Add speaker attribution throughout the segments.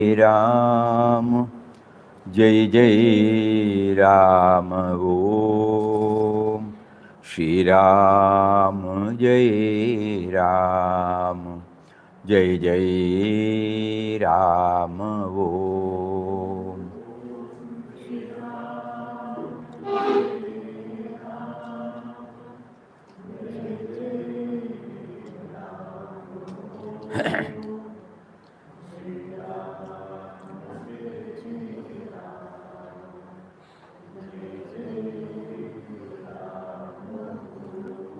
Speaker 1: राम जय जय राम ओम श्री राम जय राम जय जय राम ओम।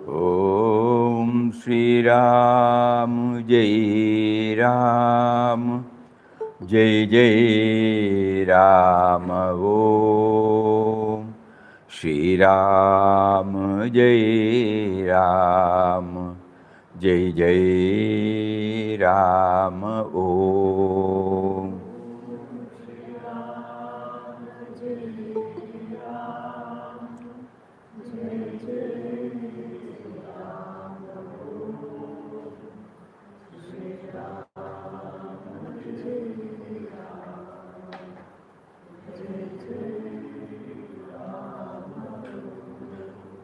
Speaker 1: ओम श्री राम जय राम जय जय राम ओम श्री राम जय राम जय जय राम ओम।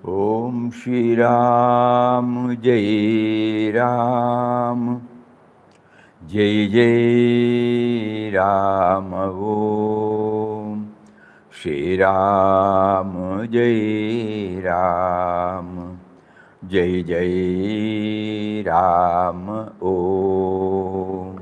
Speaker 1: ओम श्री राम जय राम जय जय राम ओम श्री राम जय राम जय जय राम ओम।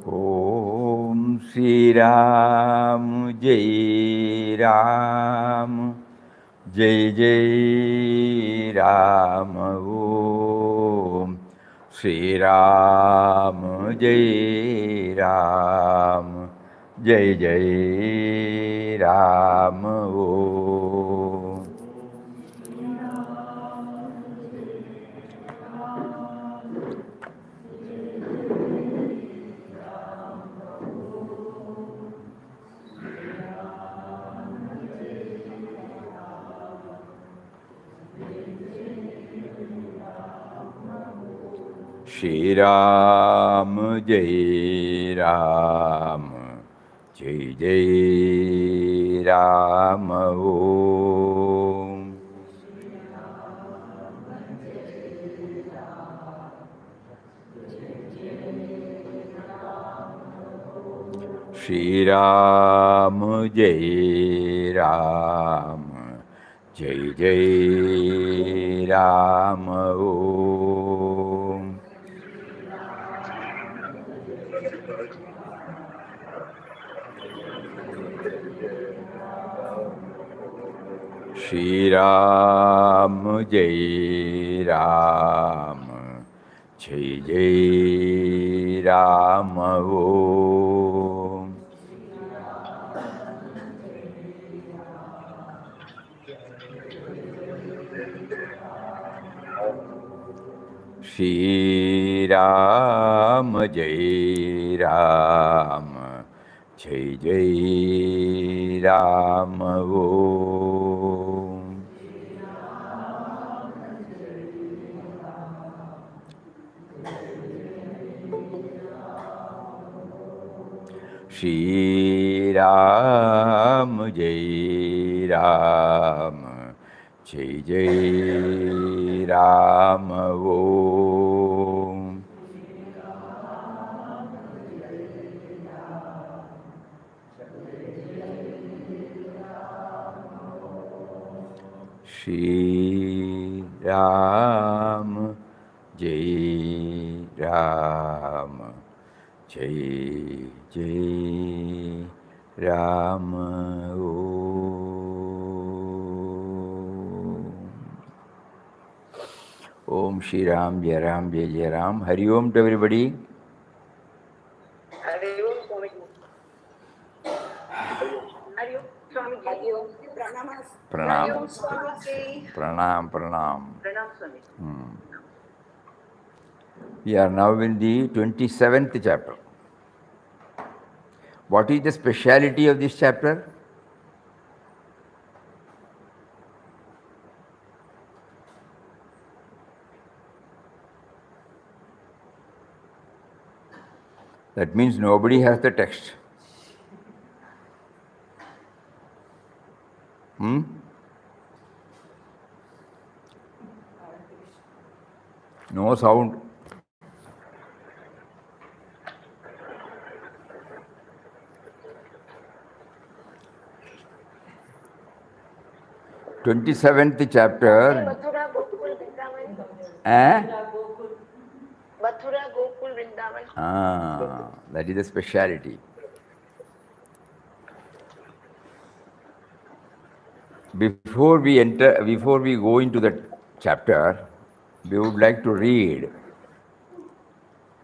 Speaker 1: ओम श्री राम जय राम जय जय राम ओम श्री राम जय राम जय जय राम ओम। श्री राम जय राम जय जय राम ओम। श्री राम जय राम जय जय राम ओम। श्री राम जय राम जय जय राम ओम। श्री राम जय राम जय जय राम ओम। श्री राम जय राम जय जय राम ओम। श्री राम जय राम जय जय राम ओम श्री राम जय जय राम। हरि ओम टू एवरीबॉडी।
Speaker 2: हरि ओम स्वामी जी। हरि ओम स्वामी जी। हरि ओम।
Speaker 1: प्रणाम
Speaker 2: स्वामी जी।
Speaker 1: प्रणाम प्रणाम।
Speaker 2: प्रणाम स्वामी।
Speaker 1: We are now in the 27th chapter. What is the speciality of this chapter? That means nobody has the text. No sound. Twenty-seventh chapter.
Speaker 2: Mathura, Gokul, Brindavan.
Speaker 1: Eh?
Speaker 2: Mathura, Gokul, Brindavan.
Speaker 1: That is the speciality. Before we go into the chapter, we would like to read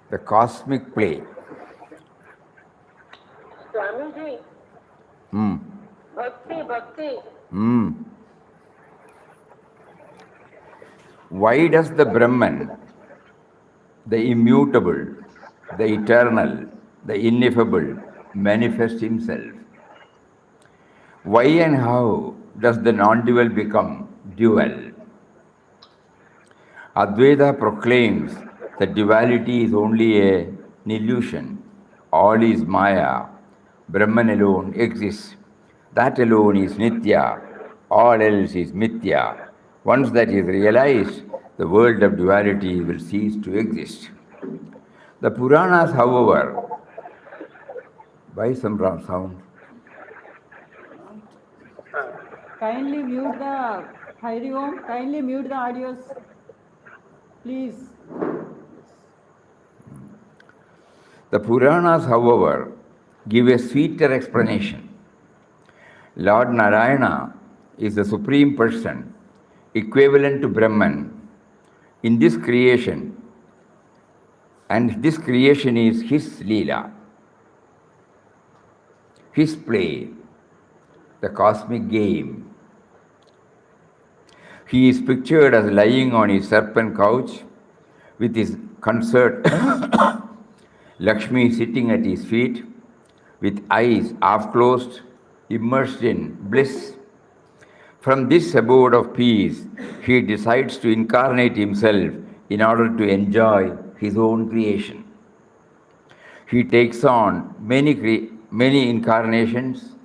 Speaker 1: the cosmic play.
Speaker 2: Swamiji. Bhakti.
Speaker 1: Why does the Brahman, the immutable, the eternal, the ineffable, manifest himself? Why and how does the non-dual become dual? Advaita proclaims that duality is only an illusion. All is Maya. Brahman alone exists. That alone is Nitya. All else is Mithya. Once that is realized, the world of duality will cease to exist. The Puranas, however, why some sound?
Speaker 3: Kindly mute the Hari Om. Kindly mute the audios, please.
Speaker 1: The Puranas, however, give a sweeter explanation. Lord Narayana is the Supreme Person, equivalent to Brahman, in this creation, and this creation is his Leela, his play, the cosmic game. He is pictured as lying on his serpent couch with his consort Lakshmi sitting at his feet with eyes half closed, immersed in bliss. From this abode of peace, he decides to incarnate himself in order to enjoy his own creation. He takes on many incarnations,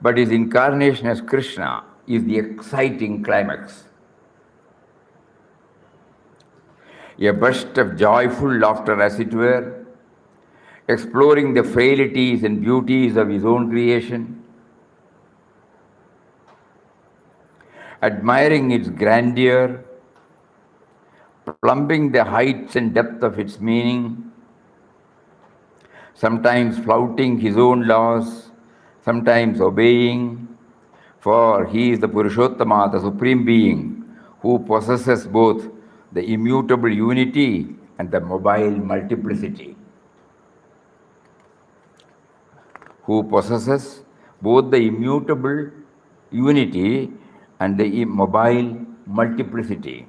Speaker 1: but his incarnation as Krishna is the exciting climax. A burst of joyful laughter, as it were, exploring the frailties and beauties of his own creation, admiring its grandeur, plumbing the heights and depth of its meaning, sometimes flouting his own laws, sometimes obeying, for he is the Purushottama, the Supreme Being, who possesses both the immutable unity and the mobile multiplicity. Who possesses both the immutable unity and the immobile multiplicity.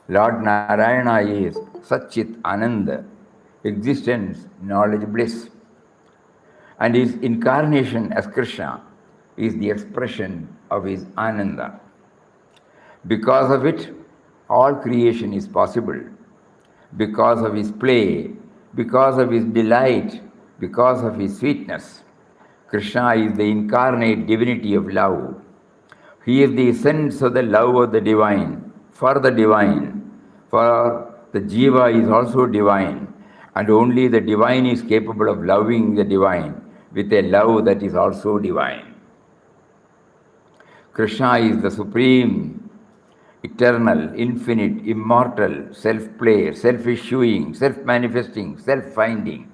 Speaker 1: Lord Narayana is Satchit Ananda, existence, knowledge, bliss. And his incarnation as Krishna is the expression of his Ananda. Because of it, all creation is possible. Because of his play, because of his delight, because of his sweetness. Krishna is the incarnate divinity of love. He is the essence of the love of the divine, for the divine, for the Jiva is also divine, and only the divine is capable of loving the divine with a love that is also divine. Krishna is the supreme, eternal, infinite, immortal, self-play, self-issuing, self-manifesting, self-finding.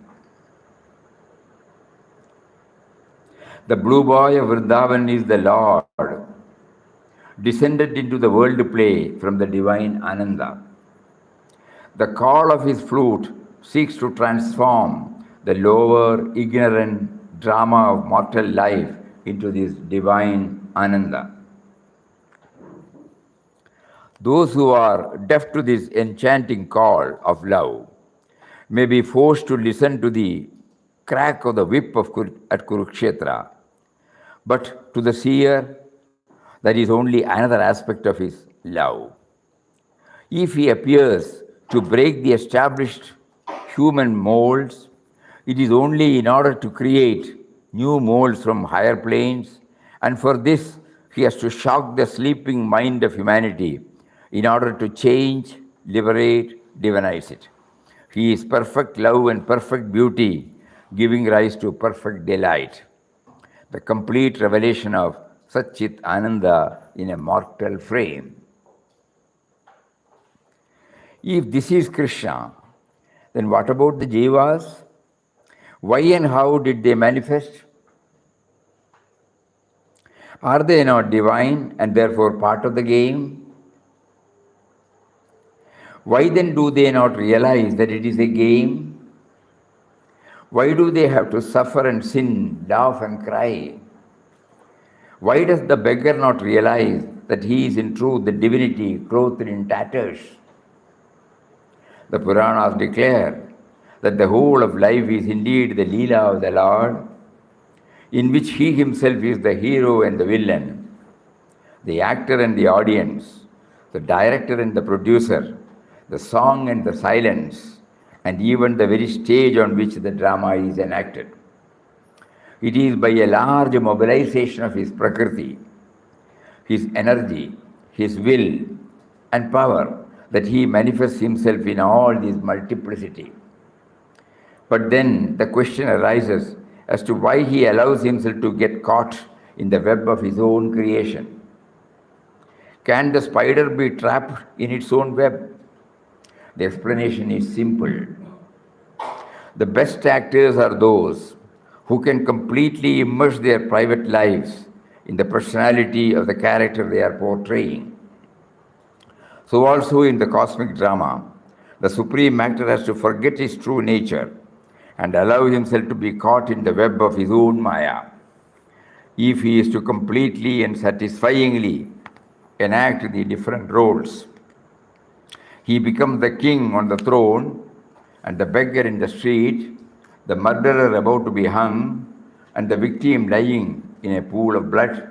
Speaker 1: The blue boy of Vrindavan is the Lord, descended into the world to play from the divine Ananda. The call of his flute seeks to transform the lower, ignorant drama of mortal life into this divine Ananda. Those who are deaf to this enchanting call of love may be forced to listen to the crack of the whip at Kurukshetra, but to the seer, that is only another aspect of his love. If he appears to break the established human molds, it is only in order to create new molds from higher planes, and for this he has to shock the sleeping mind of humanity in order to change, liberate, divinize it. He is perfect love and perfect beauty, giving rise to perfect delight. The complete revelation of Satchit Ananda in a mortal frame. If this is Krishna, then what about the Jivas? Why and how did they manifest? Are they not divine and therefore part of the game? Why then do they not realize that it is a game? Why do they have to suffer and sin, laugh and cry? Why does the beggar not realize that he is in truth the divinity clothed in tatters? The Puranas declare that the whole of life is indeed the Leela of the Lord, in which he himself is the hero and the villain, the actor and the audience, the director and the producer, the song and the silence, and even the very stage on which the drama is enacted. It is by a large mobilization of his Prakriti, his energy, his will, and power that he manifests himself in all this multiplicity. But then the question arises as to why he allows himself to get caught in the web of his own creation. Can the spider be trapped in its own web? The explanation is simple. The best actors are those who can completely immerse their private lives in the personality of the character they are portraying. So also in the cosmic drama, the supreme actor has to forget his true nature and allow himself to be caught in the web of his own Maya. If he is to completely and satisfyingly enact the different roles, he becomes the king on the throne and the beggar in the street, the murderer about to be hung, and the victim lying in a pool of blood,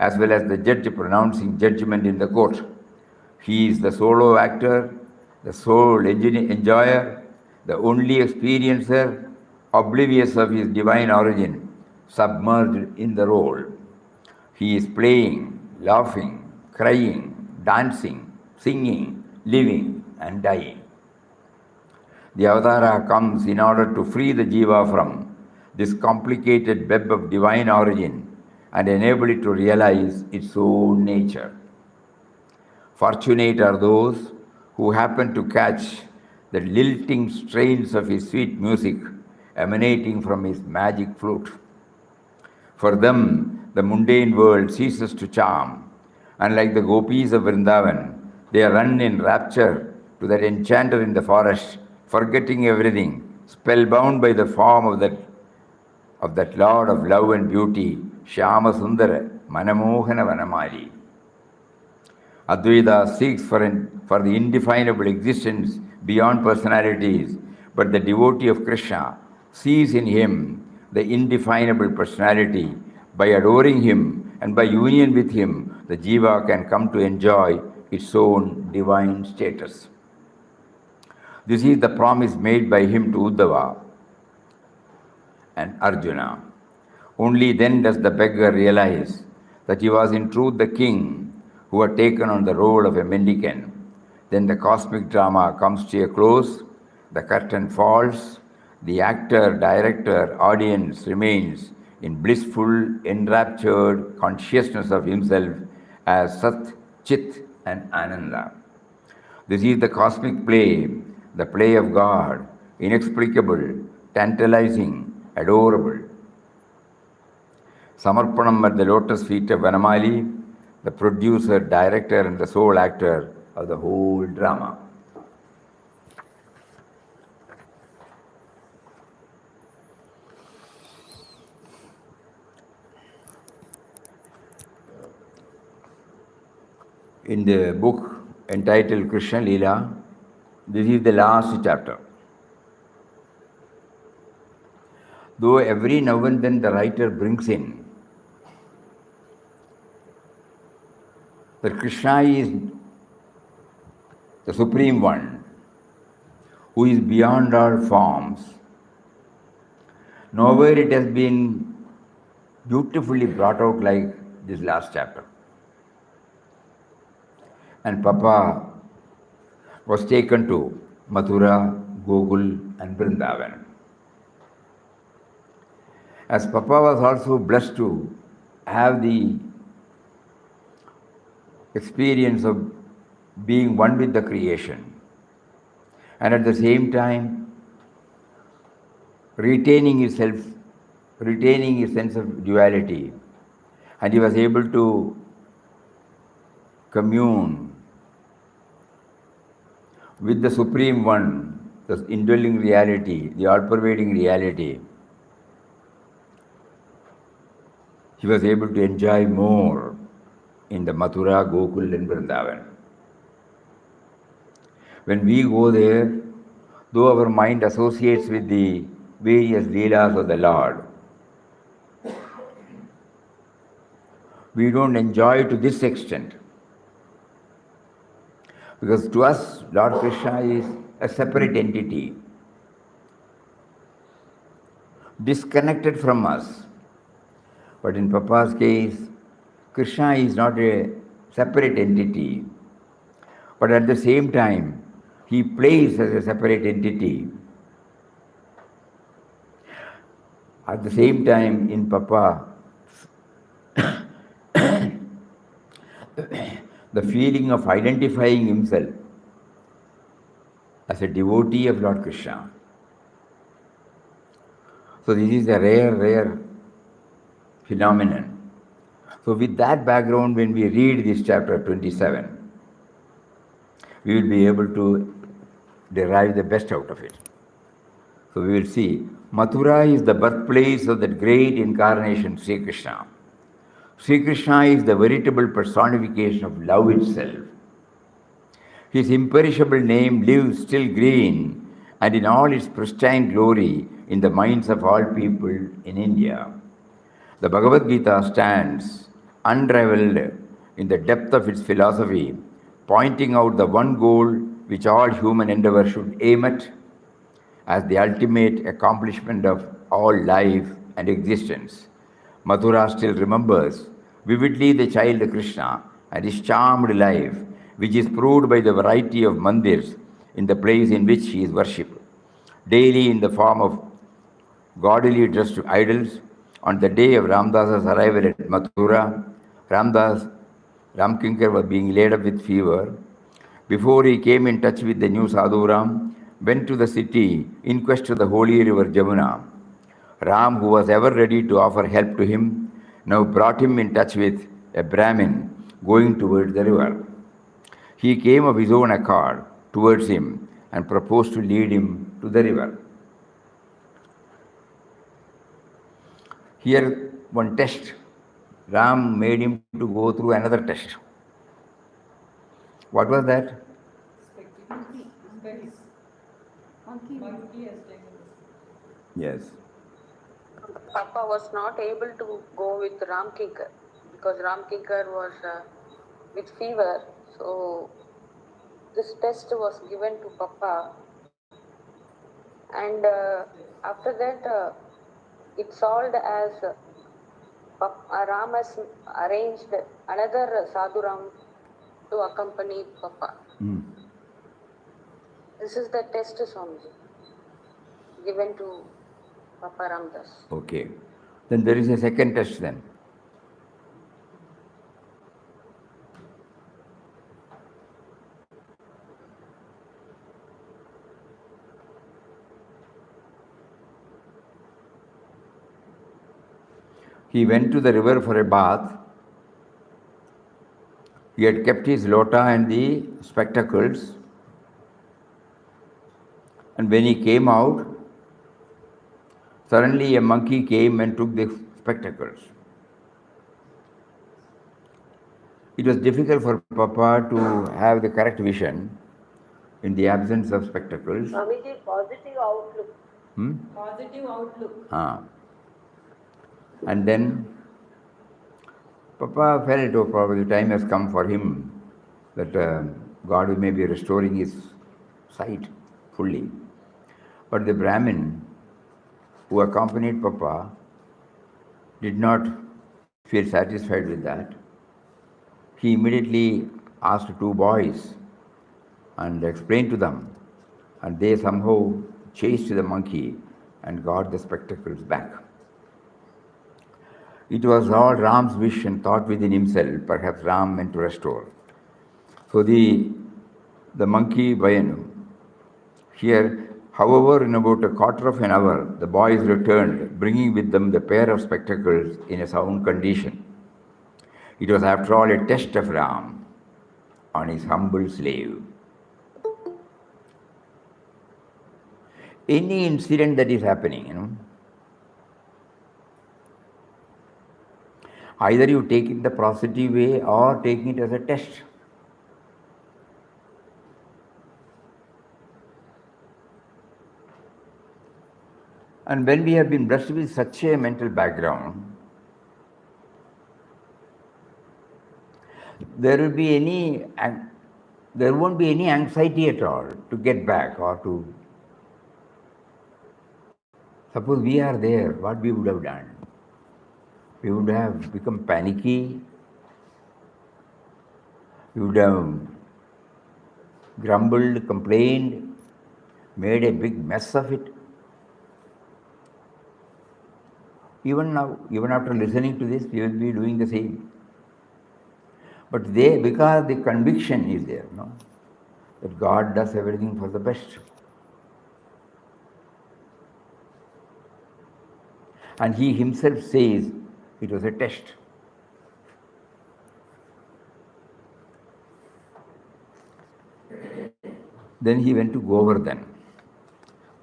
Speaker 1: as well as the judge pronouncing judgment in the court. He is the solo actor, the sole enjoyer, the only experiencer, oblivious of his divine origin, submerged in the role. He is playing, laughing, crying, dancing, singing, living, and dying. The Avatara comes in order to free the Jiva from this complicated web of divine origin and enable it to realize its own nature. Fortunate are those who happen to catch the lilting strains of his sweet music emanating from his magic flute. For them, the mundane world ceases to charm, and like the gopis of Vrindavan, they run in rapture to that enchanter in the forest, forgetting everything, spellbound by the form of that Lord of love and beauty, Shyama Sundara, Manamohana Vanamali. Advaita seeks for the indefinable existence beyond personalities, but the devotee of Krishna sees in him the indefinable personality. By adoring him and by union with him, the jiva can come to enjoy its own divine status. This is the promise made by him to Uddhava and Arjuna. Only then does the beggar realize that he was in truth the king who had taken on the role of a mendicant. Then the cosmic drama comes to a close, the curtain falls, the actor, director, audience remains in blissful, enraptured consciousness of himself as Sat, Chit, and Ananda. This is the cosmic play, the play of God, inexplicable, tantalizing, adorable. Samarpanam at the lotus feet of Vanamali, the producer, director, and the sole actor of the whole drama. In the book entitled Krishna Leela, this is the last chapter. though every now and then the writer brings in that Krishna is the Supreme One, who is beyond all forms, nowhere it has been beautifully brought out like this last chapter. And Papa was taken to Mathura, Gokul and Brindavan. As Papa was also blessed to have the experience of being one with the creation, and at the same time retaining his sense of duality, and he was able to commune with the Supreme One, the indwelling reality, the all-pervading reality. He was able to enjoy more in the Mathura, Gokul and Vrindavan. When we go there, though our mind associates with the various leelas of the Lord, we don't enjoy to this extent. Because to us, Lord Krishna is a separate entity, disconnected from us. But in Papa's case, Krishna is not a separate entity, but at the same time, he plays as a separate entity. At the same time, in Papa, the feeling of identifying himself as a devotee of Lord Krishna. So this is a rare phenomenon. So with that background, when we read this chapter 27, we will be able to derive the best out of it. So we will see, Mathura is the birthplace of that great incarnation, Sri Krishna. Sri Krishna is the veritable personification of love itself. His imperishable name lives still green and in all its pristine glory in the minds of all people in India. The Bhagavad Gita stands unraveled in the depth of its philosophy, pointing out the one goal which all human endeavor should aim at as the ultimate accomplishment of all life and existence. Mathura still remembers vividly the child Krishna and his charmed life, which is proved by the variety of mandirs in the place in which he is worshipped, daily in the form of gaudily dressed idols. On the day of Ramdas's arrival at Mathura, Ramkinkar was being laid up with fever. Before he came in touch with the new Sadhu Ram, went to the city in quest of the holy river Jamuna. Ram, who was ever ready to offer help to him, now brought him in touch with a Brahmin going towards the river. He came of his own accord towards him and proposed to lead him to the river. Here, one test. Ram made him to go through another test. What was that? Yes.
Speaker 2: Papa was not able to go with Ram Kinkar because Ram Kinkar was with fever. So this test was given to Papa, and after that it solved as Ram has arranged another Sadhu Ram to accompany Papa. This is the test, Swamiji, given to Papa Ramdas.
Speaker 1: Okay. Then there is a second test then. He went to the river for a bath. He had kept his lota and the spectacles. And when he came out, suddenly a monkey came and took the spectacles. It was difficult for Papa to have the correct vision in the absence of spectacles.
Speaker 2: Swamiji, positive outlook.
Speaker 3: Positive outlook.
Speaker 1: And then Papa felt, oh, probably the time has come for him that God may be restoring his sight fully. But the Brahmin who accompanied Papa did not feel satisfied with that. He immediately asked two boys and explained to them, and they somehow chased the monkey and got the spectacles back. It was all Ram's wish and thought within himself, perhaps Ram meant to restore. So the monkey here, however, in about a quarter of an hour, the boys returned, bringing with them the pair of spectacles in a sound condition. It was, after all, a test of Ram on his humble slave. Any incident that is happening, either you take it the positive way or take it as a test. And when we have been blessed with such a mental background, there won't be any anxiety at all to get back or to. Suppose we are there, what we would have done? We would have become panicky. We would have grumbled, complained, made a big mess of it. Even now, even after listening to this, we will be doing the same. But because the conviction is there, that God does everything for the best. And he himself says it was a test. Then he went to Govardhan.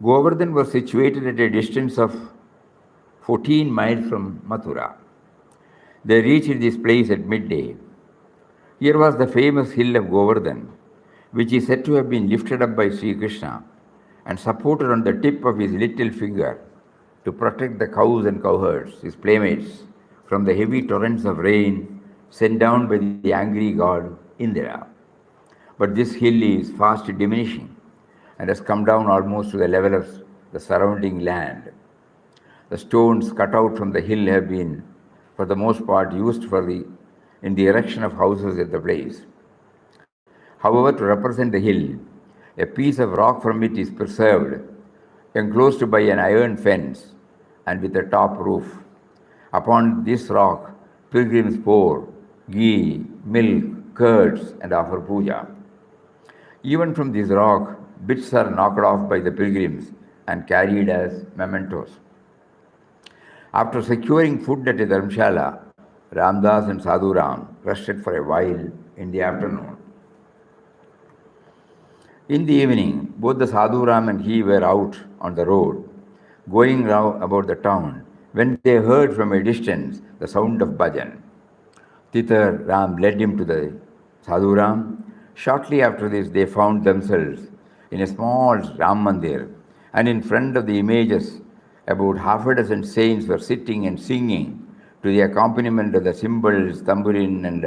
Speaker 1: Govardhan was situated at a distance of 14 miles from Mathura. They reached this place at midday. Here was the famous hill of Govardhan, which is said to have been lifted up by Sri Krishna and supported on the tip of his little finger to protect the cows and cowherds, his playmates, from the heavy torrents of rain sent down by the angry god Indra. But this hill is fast diminishing and has come down almost to the level of the surrounding land. The stones cut out from the hill have been, for the most part, used in the erection of houses at the place. However, to represent the hill, a piece of rock from it is preserved, enclosed by an iron fence and with a top roof. Upon this rock, pilgrims pour ghee, milk, curds, and offer puja. Even from this rock, bits are knocked off by the pilgrims and carried as mementos. After securing food at a dharmshala, Ramdas and Sadhuram rested for a while in the afternoon. In the evening, both the Sadhuram and he were out on the road, going round about the town, when they heard from a distance the sound of bhajan. Thither Ram led him to the Sadhuram. Shortly after this, they found themselves in a small Ram Mandir, and in front of the images, about half a dozen saints were sitting and singing to the accompaniment of the cymbals, tambourine, and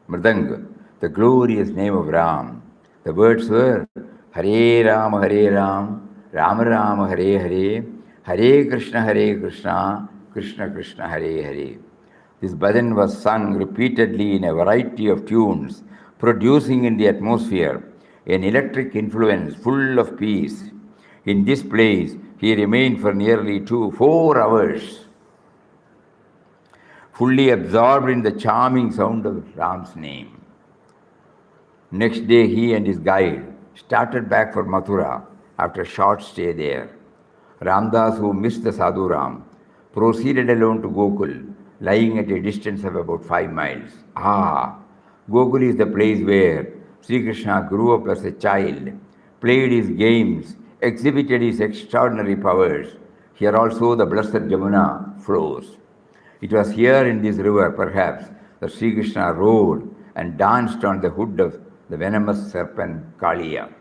Speaker 1: mridang, the glorious name of Ram. The words were Hare Ram, Ram Ram, Hare Hare, Hare Krishna, Krishna Krishna, Hare Hare. This bhajan was sung repeatedly in a variety of tunes, producing in the atmosphere an electric influence full of peace. In this place, he remained for nearly 4 hours, fully absorbed in the charming sound of Ram's name. Next day, he and his guide started back for Mathura after a short stay there. Ramdas, who missed the Sadhuram, proceeded alone to Gokul, lying at a distance of about 5 miles. Gokul is the place where Sri Krishna grew up as a child, played his games, exhibited his extraordinary powers. Here also the blessed Jamuna flows. It was here in this river, perhaps, that Sri Krishna rode and danced on the hood of the venomous serpent Kaliya.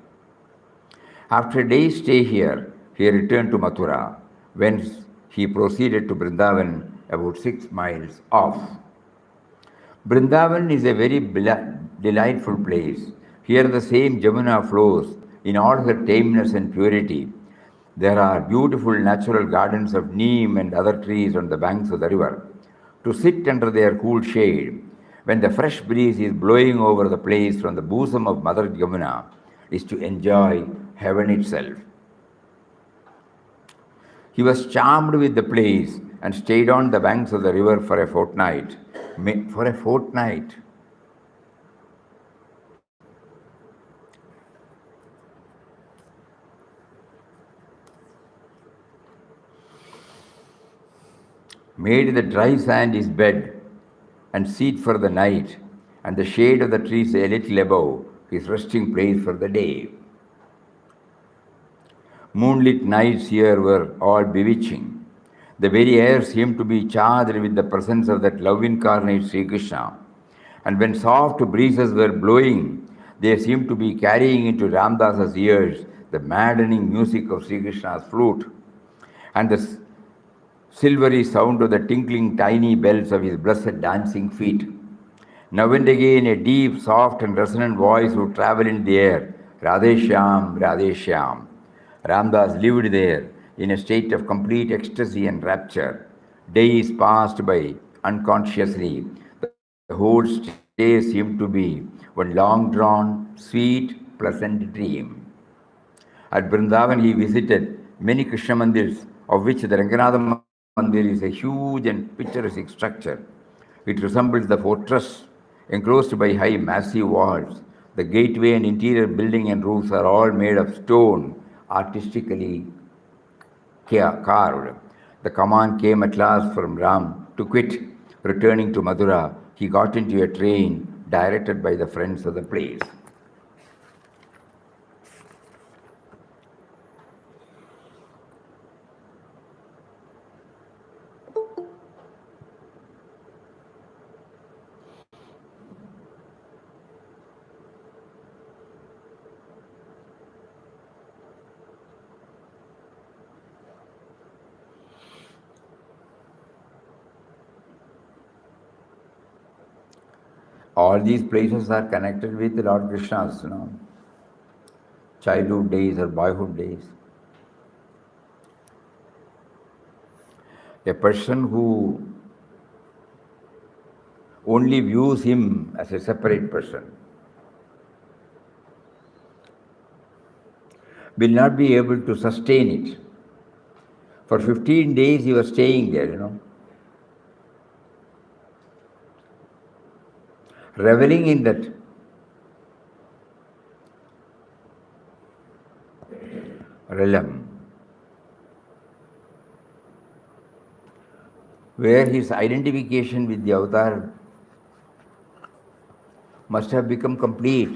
Speaker 1: After a day's stay here, he returned to Mathura, whence he proceeded to Vrindavan, about 6 miles off. Vrindavan is a very delightful place. Here the same Jamuna flows in all her tameness and purity. There are beautiful natural gardens of neem and other trees on the banks of the river. To sit under their cool shade, when the fresh breeze is blowing over the place from the bosom of Mother Jamuna, is to enjoy heaven itself. He was charmed with the place and stayed on the banks of the river for a fortnight. For a fortnight. Made the dry sand his bed and seat for the night, and the shade of the trees a little above his resting place for the day. Moonlit nights here were all bewitching. The very air seemed to be charged with the presence of that love incarnate Sri Krishna. And when soft breezes were blowing, they seemed to be carrying into Ramdas's ears the maddening music of Sri Krishna's flute and the silvery sound of the tinkling tiny bells of his blessed dancing feet. Now and again, a deep, soft, and resonant voice would travel in the air, Radhe Shyam, Radhe Shyam. Ramdas lived there in a state of complete ecstasy and rapture. Days passed by unconsciously. The whole stay seemed to be one long drawn, sweet, pleasant dream. At Vrindavan, he visited many Krishna mandirs, of which the Ranganatha Mandir is a huge and picturesque structure. It resembles the fortress enclosed by high, massive walls. The gateway and interior building and roofs are all made of stone, artistically carved. The command came at last from Ram to quit. Returning to Mathura, he got into a train directed by the friends of the place. All these places are connected with Lord Krishna's, childhood days or boyhood days. A person who only views him as a separate person will not be able to sustain it. For 15 days he was staying there, reveling in that realm where his identification with the avatar must have become complete.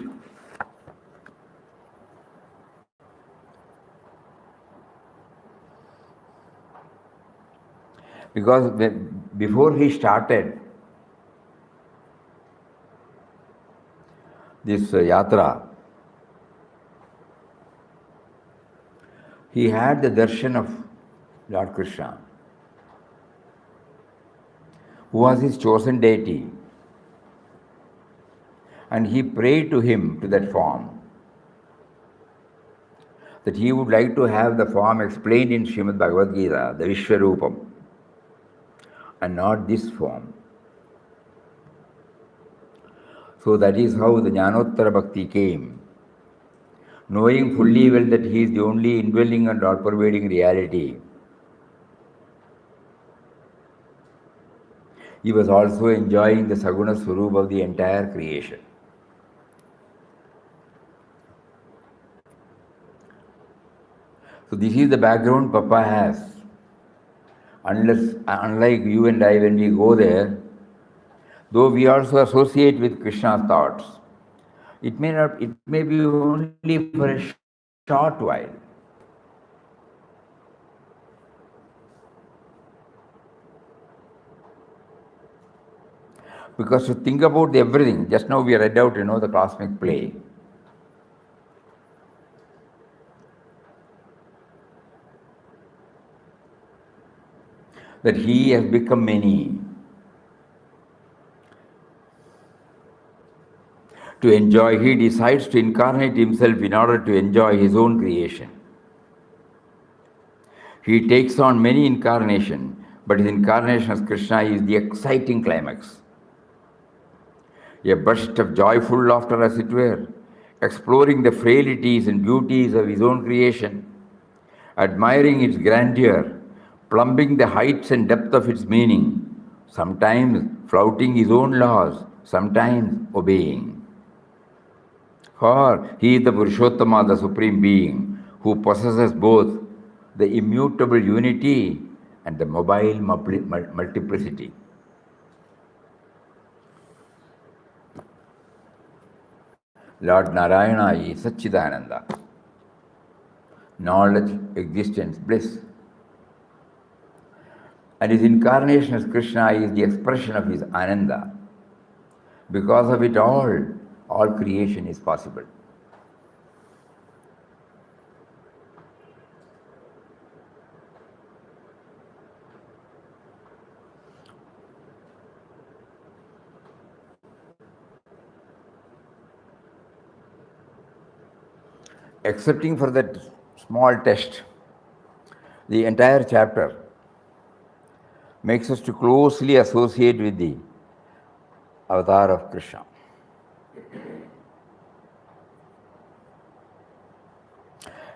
Speaker 1: Because before he started this yatra, he had the darshan of Lord Krishna, who was his chosen deity, and he prayed to him to that form, that he would like to have the form explained in Srimad Bhagavad Gita, the Vishwarupam, and not this form. So that is how the Jnanottara Bhakti came, knowing fully well that he is the only indwelling and all-pervading reality. He was also enjoying the Saguna Swarupa of the entire creation. So this is the background Papa has. Unlike you and I, when we go there, though we also associate with Krishna's thoughts, it may be only for a short while. Because to think about everything, just now we read out, the cosmic play. that he has become many. To enjoy, he decides to incarnate himself in order to enjoy his own creation. He takes on many incarnations, but his incarnation as Krishna is the exciting climax. A burst of joyful laughter, as it were, exploring the frailties and beauties of his own creation, admiring its grandeur, plumbing the heights and depth of its meaning, sometimes flouting his own laws, sometimes obeying. For he is the Purushottama, the Supreme Being, who possesses both the immutable unity and the mobile multiplicity. Lord Narayana is Satchidananda, knowledge, existence, bliss. And his incarnation as Krishna is the expression of his Ananda. Because of it all creation is possible. Excepting for that small test, the entire chapter makes us to closely associate with the avatar of Krishna.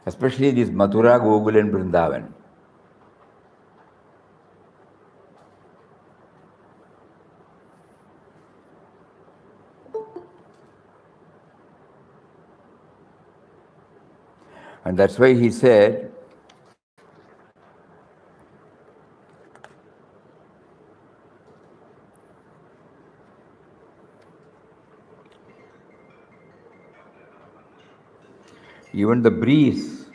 Speaker 1: Especially this Mathura, Gokul and Brindavan. And that's why he said, even the breeze,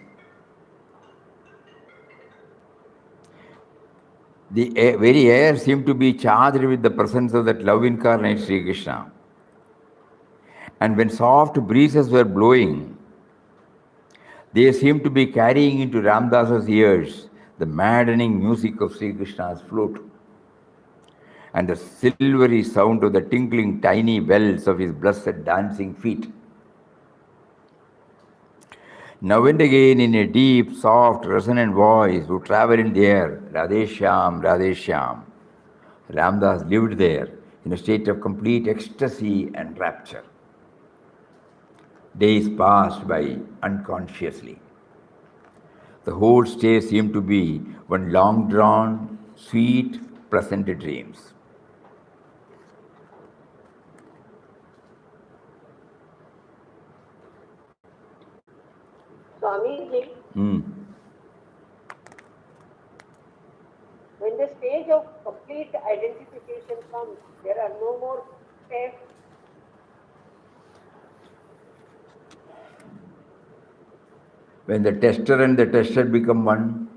Speaker 1: the very air seemed to be charged with the presence of that love incarnate Sri Krishna. And when soft breezes were blowing, they seemed to be carrying into Ramdasa's ears the maddening music of Sri Krishna's flute and the silvery sound of the tinkling tiny bells of his blessed dancing feet. Now and again, in a deep, soft, resonant voice, would travel in the air, Radhe Shyam, Radhe Shyam. Ramdas lived there in a state of complete ecstasy and rapture. Days passed by unconsciously. The whole stay seemed to be one long-drawn, sweet, pleasant dreams.
Speaker 2: Swamiji, when the stage of complete identification comes, there are no more tests.
Speaker 1: When the tester and the tested become one,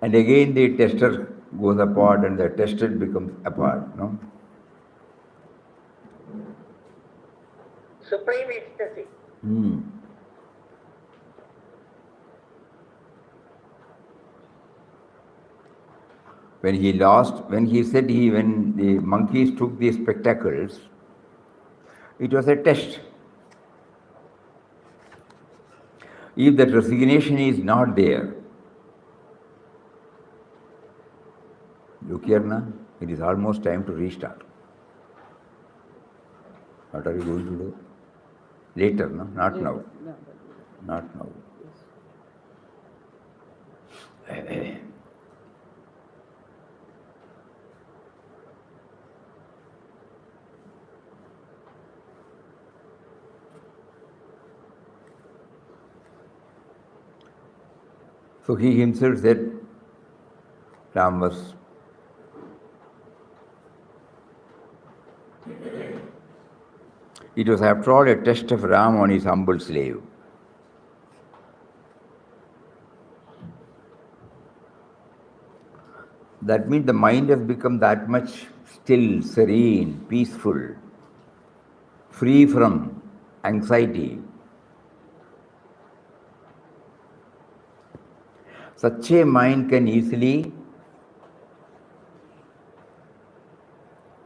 Speaker 1: and again the tester goes apart and the tested becomes apart, no?
Speaker 2: Supreme ecstasy.
Speaker 1: When he said when the monkeys took the spectacles, it was a test. If that resignation is not there, look here now, it is almost time to restart. What are you going to do? Later, no? Not
Speaker 3: Later.
Speaker 1: now.
Speaker 3: Yeah.
Speaker 1: Not now. So he himself said, Ram was it was after all a test of Ram on his humble slave. That means the mind has become that much still, serene, peaceful. free from anxiety. Such a mind can easily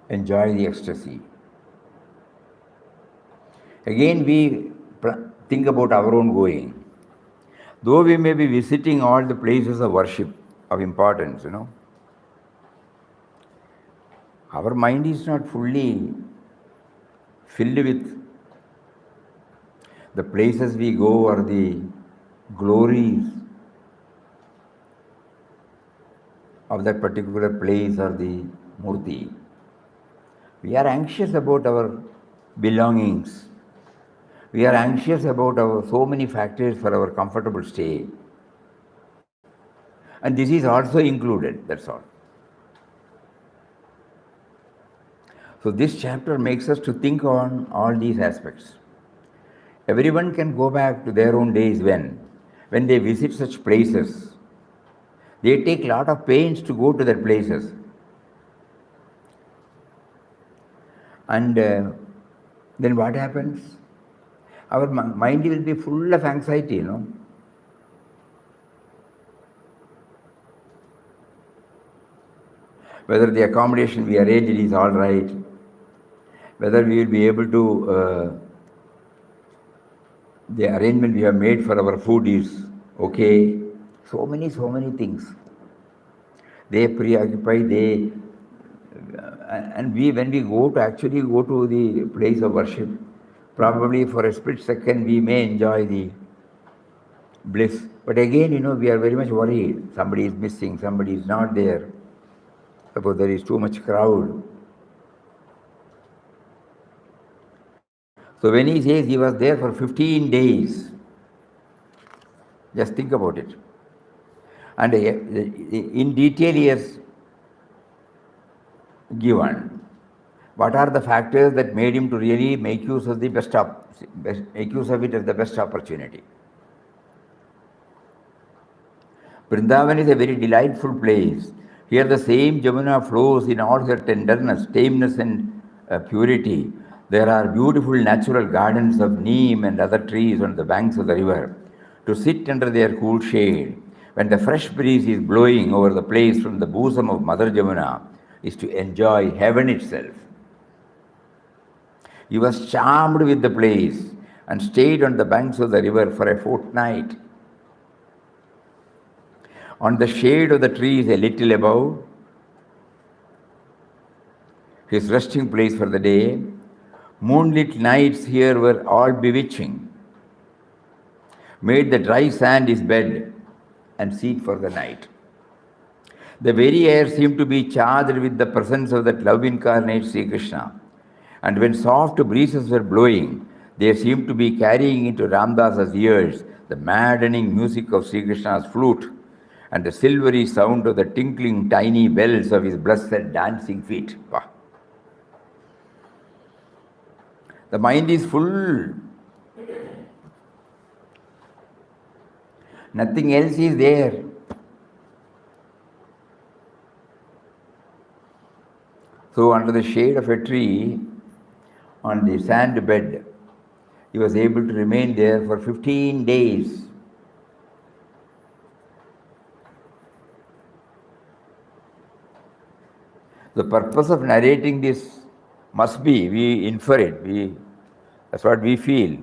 Speaker 1: enjoy the ecstasy. Again, we think about our own going. Though we may be visiting all the places of worship of importance, our mind is not fully filled with the places we go or the glories of that particular place or the murti. We are anxious about our belongings. We are anxious about our so many factors for our comfortable stay. And this is also included, that's all. So this chapter makes us to think on all these aspects. Everyone can go back to their own days when they visit such places. They take a lot of pains to go to their places. And then what happens? Our mind will be full of anxiety, Whether the accommodation we arranged is all right, whether we will be able to, the arrangement we have made for our food is okay. So many things. They preoccupy, and when we actually go to the place of worship, probably for a split second we may enjoy the bliss. But again, we are very much worried. Somebody is missing, somebody is not there. Suppose there is too much crowd. So when he says he was there for 15 days, just think about it. And in detail he has given what are the factors that made him to really make use of it as the best opportunity. Vrindavan is a very delightful place. Here the same Jamuna flows in all her tenderness, tameness and purity. There are beautiful natural gardens of neem and other trees on the banks of the river. To sit under their cool shade, when the fresh breeze is blowing over the place from the bosom of Mother Jamuna, is to enjoy heaven itself. He was charmed with the place and stayed on the banks of the river for a fortnight. On the shade of the trees a little above, his resting place for the day, moonlit nights here were all bewitching, made the dry sand his bed and seat for the night. The very air seemed to be charged with the presence of that love incarnate Sri Krishna. And when soft breezes were blowing, they seemed to be carrying into Ramdasa's ears the maddening music of Sri Krishna's flute and the silvery sound of the tinkling tiny bells of his blessed dancing feet. Wow. The mind is full. Nothing else is there. So under the shade of a tree, on the sand bed, he was able to remain there for 15 days. The purpose of narrating this must be, we infer it, that's what we feel.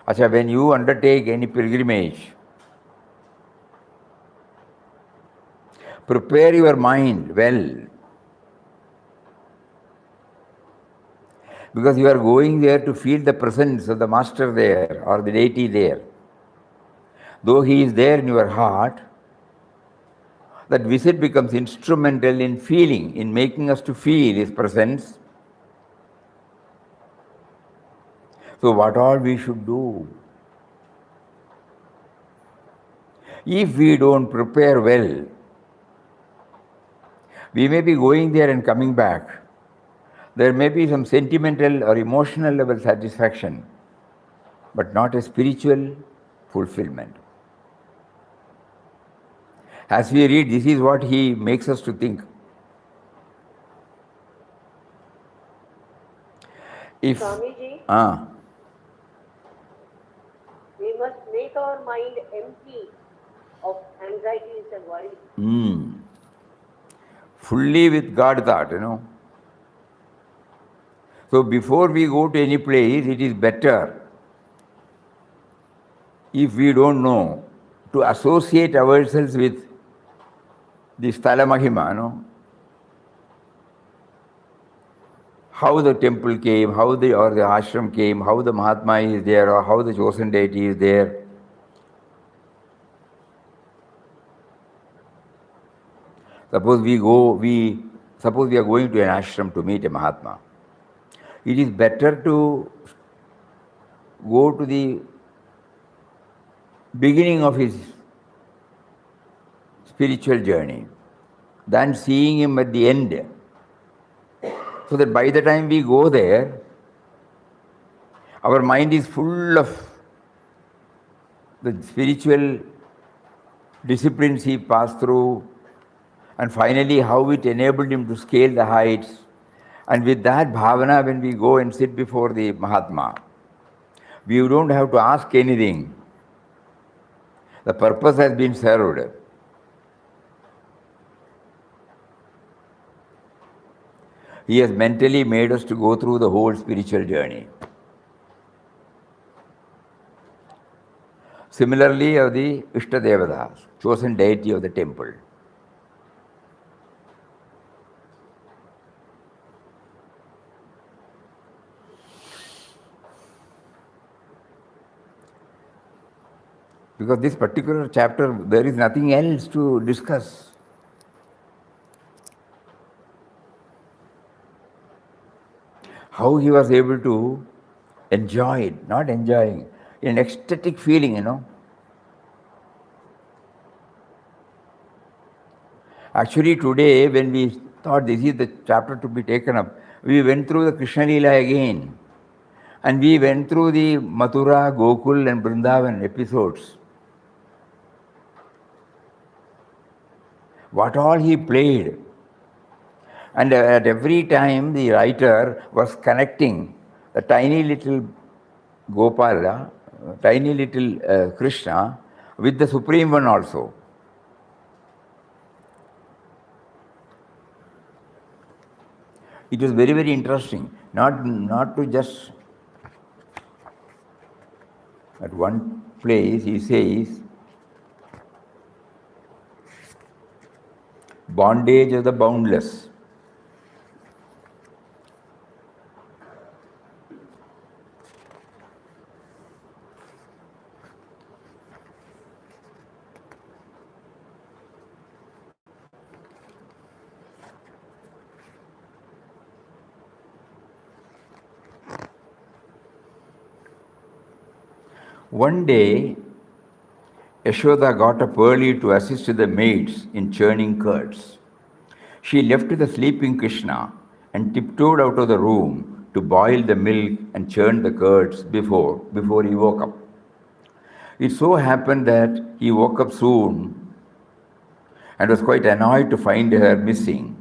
Speaker 1: Acha, when you undertake any pilgrimage, prepare your mind well. Because you are going there to feel the presence of the master there or the deity there. Though he is there in your heart, that visit becomes instrumental in feeling, in making us to feel his presence. So what all we should do? If we don't prepare well, we may be going there and coming back. There may be some sentimental or emotional level satisfaction, but not a spiritual fulfillment. As we read, this is what he makes us to think. If
Speaker 4: Swamiji,
Speaker 1: ah,
Speaker 4: we must make our mind empty of anxieties and worries.
Speaker 1: fully with God thought. So before we go to any place, it is better, if we don't know, to associate ourselves with the Sthala Mahima, how the temple came, or the ashram came, how the Mahatma is there, or how the chosen deity is there. Suppose we are going to an ashram to meet a Mahatma. It is better to go to the beginning of his spiritual journey than seeing him at the end. So that by the time we go there, our mind is full of the spiritual disciplines he passed through, and finally how it enabled him to scale the heights. And with that bhavana, when we go and sit before the Mahatma, we don't have to ask anything. The purpose has been served. He has mentally made us to go through the whole spiritual journey. Similarly, of the Ishtadevatas, chosen deity of the temple. Because this particular chapter, there is nothing else to discuss. How he was able to enjoy it, not enjoying, an ecstatic feeling. Actually, today, when we thought this is the chapter to be taken up, we went through the Krishna Leela again. And we went through the Mathura, Gokul and Brindavan episodes. What all he played. And at every time the writer was connecting the tiny little Gopala, tiny little Krishna with the Supreme One also. It was very, very interesting. Not to just at one place he says, bondage of the boundless. One day, Yashoda got up early to assist the maids in churning curds. She left the sleeping Krishna and tiptoed out of the room to boil the milk and churn the curds before he woke up. It so happened that he woke up soon and was quite annoyed to find her missing.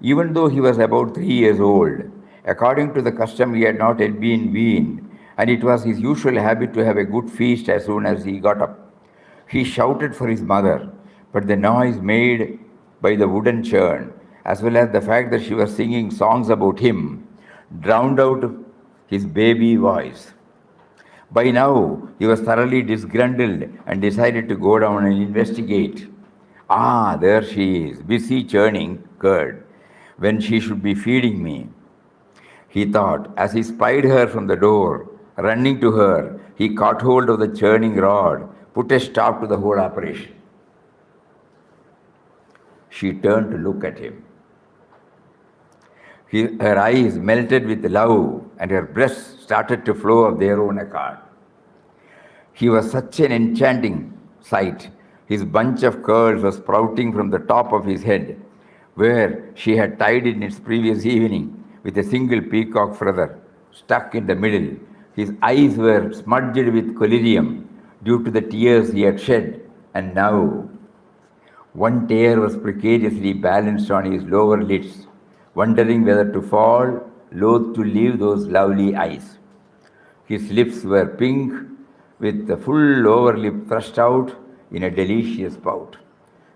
Speaker 1: Even though he was about 3 years old, according to the custom he had not yet been weaned, and it was his usual habit to have a good feast as soon as he got up. He shouted for his mother, but the noise made by the wooden churn, as well as the fact that she was singing songs about him, drowned out his baby voice. By now, he was thoroughly disgruntled and decided to go down and investigate. Ah, there she is, busy churning curd, when she should be feeding me, he thought, as he spied her from the door. Running to her, he caught hold of the churning rod, put a stop to the whole operation. She turned to look at him. Her eyes melted with love, and her breasts started to flow of their own accord. He was such an enchanting sight. His bunch of curls was sprouting from the top of his head, where she had tied it in its previous evening with a single peacock feather stuck in the middle. His eyes were smudged with collyrium due to the tears he had shed, and now one tear was precariously balanced on his lower lids, wondering whether to fall loath to leave those lovely eyes. His lips were pink, with the full lower lip thrust out in a delicious pout.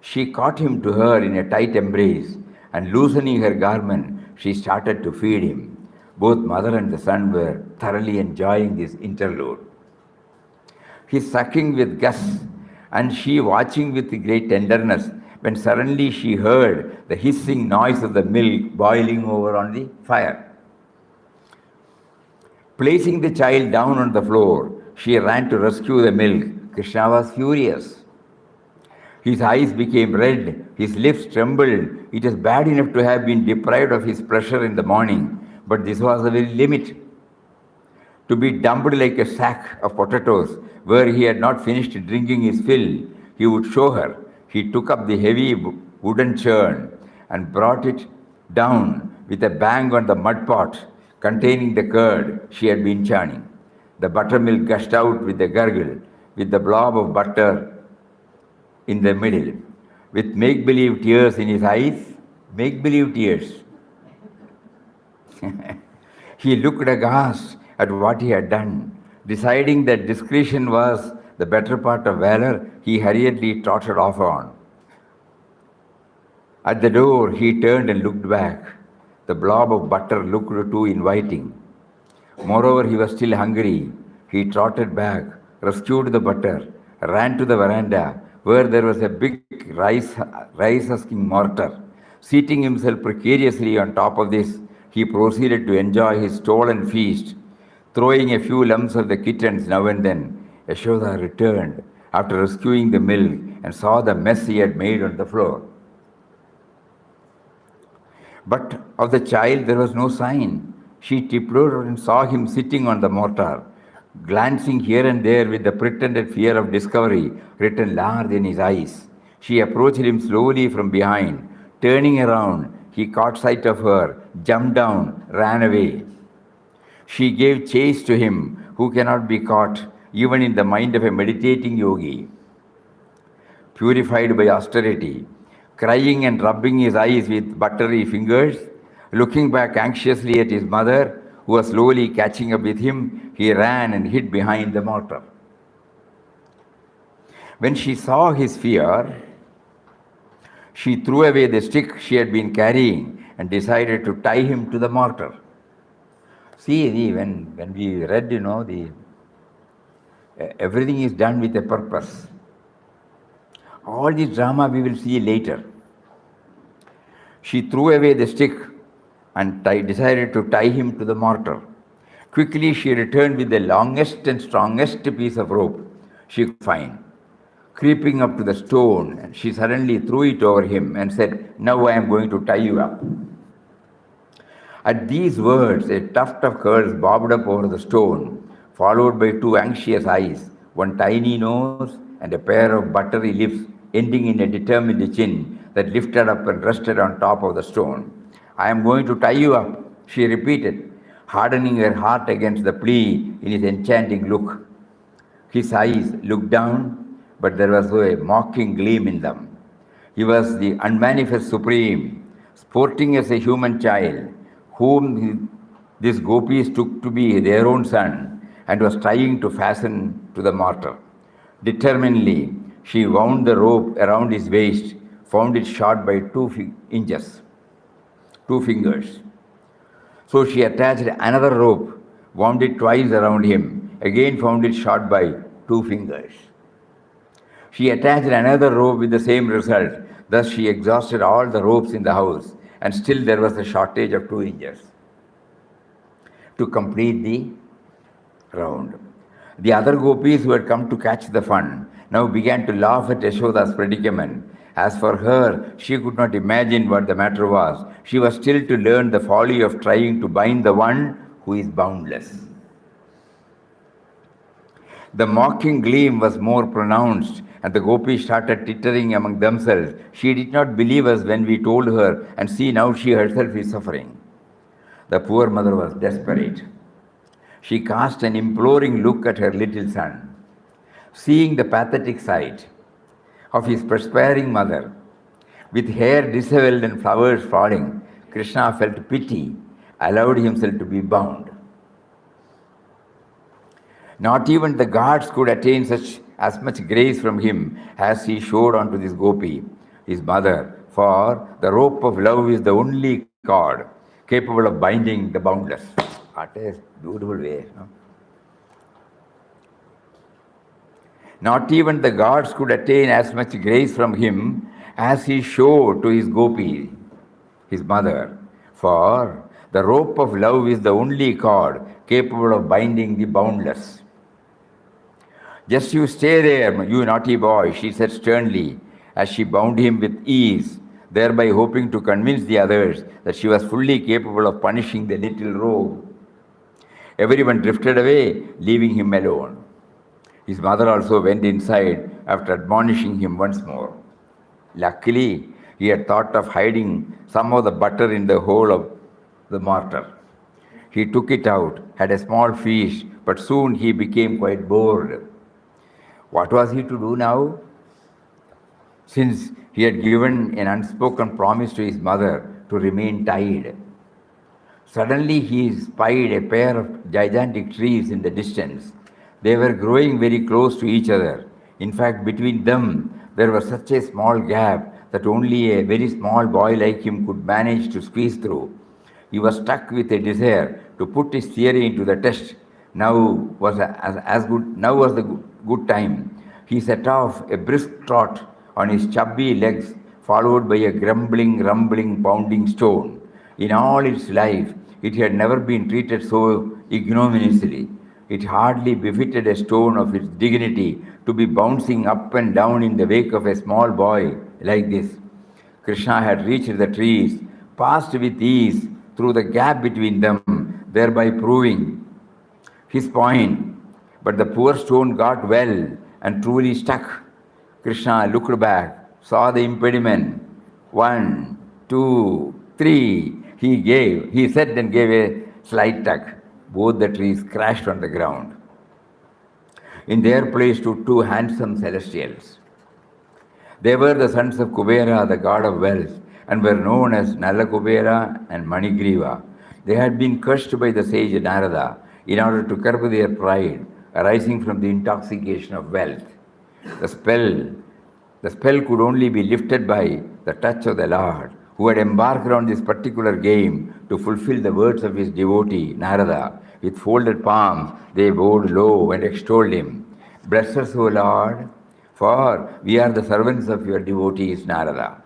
Speaker 1: She caught him to her in a tight embrace, and loosening her garment, she started to feed him. Both mother and the son were thoroughly enjoying this interlude. He sucking with gusts, and she watching with great tenderness, when suddenly she heard the hissing noise of the milk boiling over on the fire. Placing the child down on the floor, she ran to rescue the milk. Krishna was furious. His eyes became red, his lips trembled. It was bad enough to have been deprived of his pleasure in the morning, but this was the very limit. To be dumped like a sack of potatoes where he had not finished drinking his fill, he would show her. He took up the heavy wooden churn and brought it down with a bang on the mud pot containing the curd she had been churning. The buttermilk gushed out with a gurgle, with the blob of butter in the middle, with make-believe tears in his eyes. Make-believe tears. He looked aghast at what he had done. Deciding that discretion was the better part of valor, he hurriedly trotted off on. At the door, he turned and looked back. The blob of butter looked too inviting. Moreover, he was still hungry. He trotted back, rescued the butter, ran to the veranda, where there was a big rice husking mortar. Seating himself precariously on top of this, he proceeded to enjoy his stolen feast, throwing a few lumps of the kittens now and then. Yashoda returned after rescuing the milk and saw the mess he had made on the floor. But of the child there was no sign. She tiptoed and saw him sitting on the mortar, glancing here and there with the pretended fear of discovery written large in his eyes. She approached him slowly from behind. Turning around, he caught sight of her, jumped down, ran away. She gave chase to him who cannot be caught even in the mind of a meditating yogi, purified by austerity, crying and rubbing his eyes with buttery fingers, looking back anxiously at his mother, who was slowly catching up with him. He ran and hid behind the mortar. When she saw his fear, she threw away the stick she had been carrying and decided to tie him to the mortar. See, when we read, everything is done with a purpose. All this drama we will see later. She threw away the stick and decided to tie him to the mortar. Quickly she returned with the longest and strongest piece of rope she could find. Creeping up to the stone, she suddenly threw it over him and said, "Now I am going to tie you up." At these words, a tuft of curls bobbed up over the stone, followed by two anxious eyes, one tiny nose, and a pair of buttery lips ending in a determined chin that lifted up and rested on top of the stone. "I am going to tie you up," she repeated, hardening her heart against the plea in his enchanting look. His eyes looked down, but there was a mocking gleam in them. He was the unmanifest supreme, sporting as a human child, whom these gopis took to be their own son, and was trying to fasten to the mortar. Determinedly, she wound the rope around his waist, found it short by 2 inches, 2 fingers. So she attached another rope, wound it twice around him, again found it short by 2 fingers. She attached another rope with the same result. Thus she exhausted all the ropes in the house, and still there was a shortage of 2 inches to complete the round. The other gopis who had come to catch the fun now began to laugh at Yashoda's predicament. As for her, she could not imagine what the matter was. She was still to learn the folly of trying to bind the one who is boundless. The mocking gleam was more pronounced, and the gopis started tittering among themselves. She did not believe us when we told her, and see, now she herself is suffering. The poor mother was desperate. She cast an imploring look at her little son. Seeing the pathetic sight of his perspiring mother, with hair disheveled and flowers falling, Krishna felt pity allowed himself to be bound. Not even the gods could attain as much grace from him as he showed onto this gopi, his mother, for the rope of love is the only cord capable of binding the boundless. What a beautiful way. No? Not even the gods could attain as much grace from him as he showed to his gopi, his mother, for the rope of love is the only cord capable of binding the boundless. Just you stay there, you naughty boy, she said sternly, as she bound him with ease, thereby hoping to convince the others that she was fully capable of punishing the little rogue. Everyone drifted away, leaving him alone. His mother also went inside after admonishing him once more. Luckily, he had thought of hiding some of the butter in the hole of the mortar. He took it out, had a small feast, but soon he became quite bored. What was he to do now? Since he had given an unspoken promise to his mother to remain tied. Suddenly he spied a pair of gigantic trees in the distance. They were growing very close to each other. In fact, between them, there was such a small gap that only a very small boy like him could manage to squeeze through. He was struck with a desire to put his theory into the test. Now was the good time. He set off a brisk trot on his chubby legs, followed by a grumbling, rumbling, pounding stone. In all its life, it had never been treated so ignominiously. It hardly befitted a stone of its dignity to be bouncing up and down in the wake of a small boy like this. Krishna had reached the trees, passed with ease through the gap between them, thereby proving his point. But the poor stone got well and truly stuck. Krishna looked back, saw the impediment. 1, 2, 3. He said and gave a slight tug. Both the trees crashed on the ground. In their place stood two handsome celestials. They were the sons of Kubera, the god of wealth, and were known as Nala Kubera and Manigriva. They had been cursed by the sage Narada in order to curb their pride arising from the intoxication of wealth. The spell could only be lifted by the touch of the Lord, who had embarked on this particular game to fulfill the words of his devotee, Narada. With folded palms, they bowed low and extolled him. Bless us, O Lord, for we are the servants of your devotees, Narada.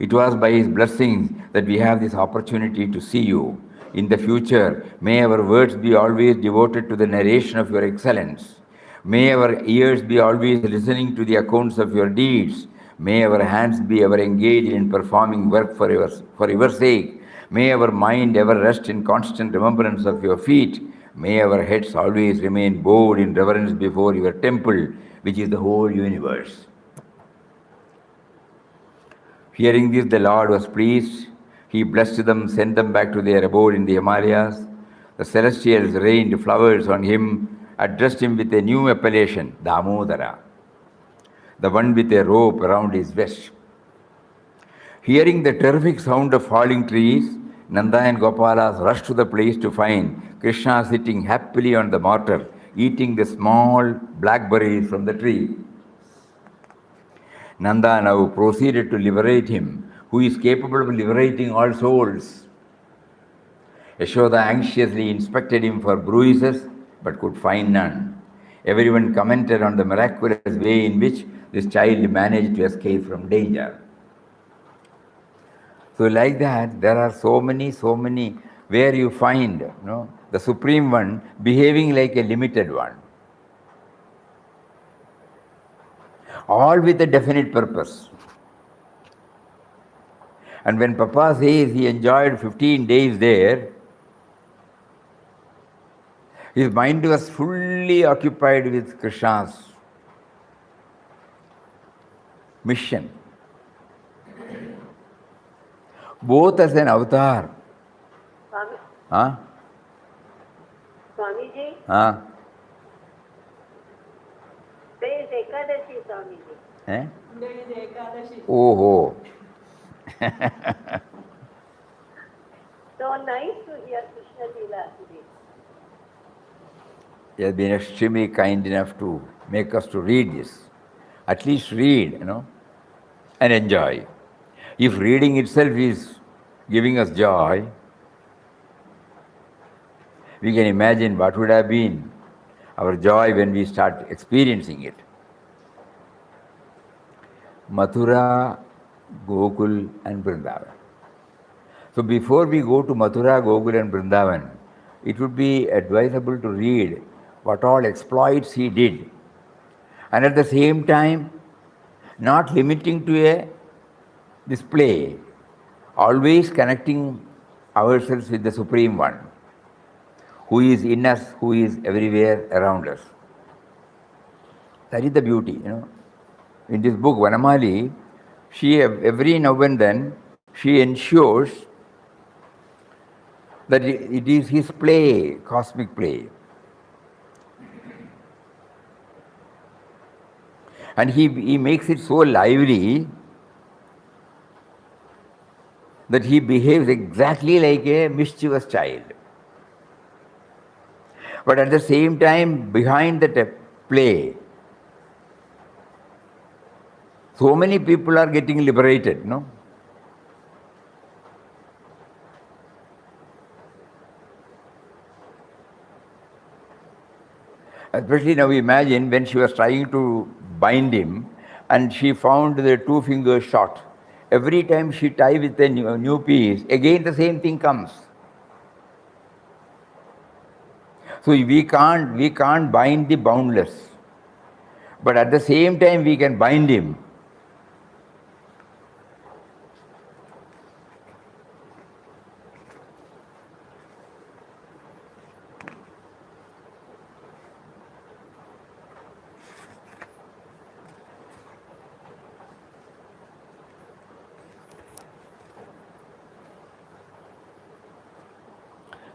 Speaker 1: It was by his blessings that we have this opportunity to see you. In the future, may our words be always devoted to the narration of your excellence. May our ears be always listening to the accounts of your deeds. May our hands be ever engaged in performing work for your sake. May our mind ever rest in constant remembrance of your feet. May our heads always remain bowed in reverence before your temple, which is the whole universe. Hearing this, the Lord was pleased. He blessed them, sent them back to their abode in the Himalayas. The celestials rained flowers on him, addressed him with a new appellation, Damodara, the one with a rope around his vest. Hearing the terrific sound of falling trees, Nanda and Gopalas rushed to the place to find Krishna sitting happily on the mortar, eating the small blackberries from the tree. Nanda now proceeded to liberate him, who is capable of liberating all souls. Yashoda anxiously inspected him for bruises, but could find none. Everyone commented on the miraculous way in which this child managed to escape from danger. So like that, there are so many, where you find the Supreme One behaving like a limited one. All with a definite purpose. And when Papa says he enjoyed 15 days there, his mind was fully occupied with Krishna's mission. Both as an avatar. Huh?
Speaker 4: Swamiji?
Speaker 1: Huh?
Speaker 4: Today is Ekadashi, Swamiji.
Speaker 1: Eh?
Speaker 3: Today is Ekadashi.
Speaker 1: Oh.
Speaker 4: So nice to hear Krishna Leela today.
Speaker 1: He has been extremely kind enough to make us to read this. At least read, and enjoy. If reading itself is giving us joy, we can imagine what would have been our joy when we start experiencing it. Mathura, Gokul and Brindavan. So before we go to Mathura, Gokul and Brindavan, it would be advisable to read what all exploits he did. And at the same time, not limiting to a display, always connecting ourselves with the Supreme One, who is in us, who is everywhere around us. That is the beauty, In this book, Vanamali, she every now and then, she ensures that it is his play, cosmic play. And he makes it so lively that he behaves exactly like a mischievous child. But at the same time, behind that play, so many people are getting liberated, Especially now imagine when she was trying to bind him and she found the two fingers short. Every time she ties with a new piece, again the same thing comes. So we can't bind the boundless. But at the same time we can bind him.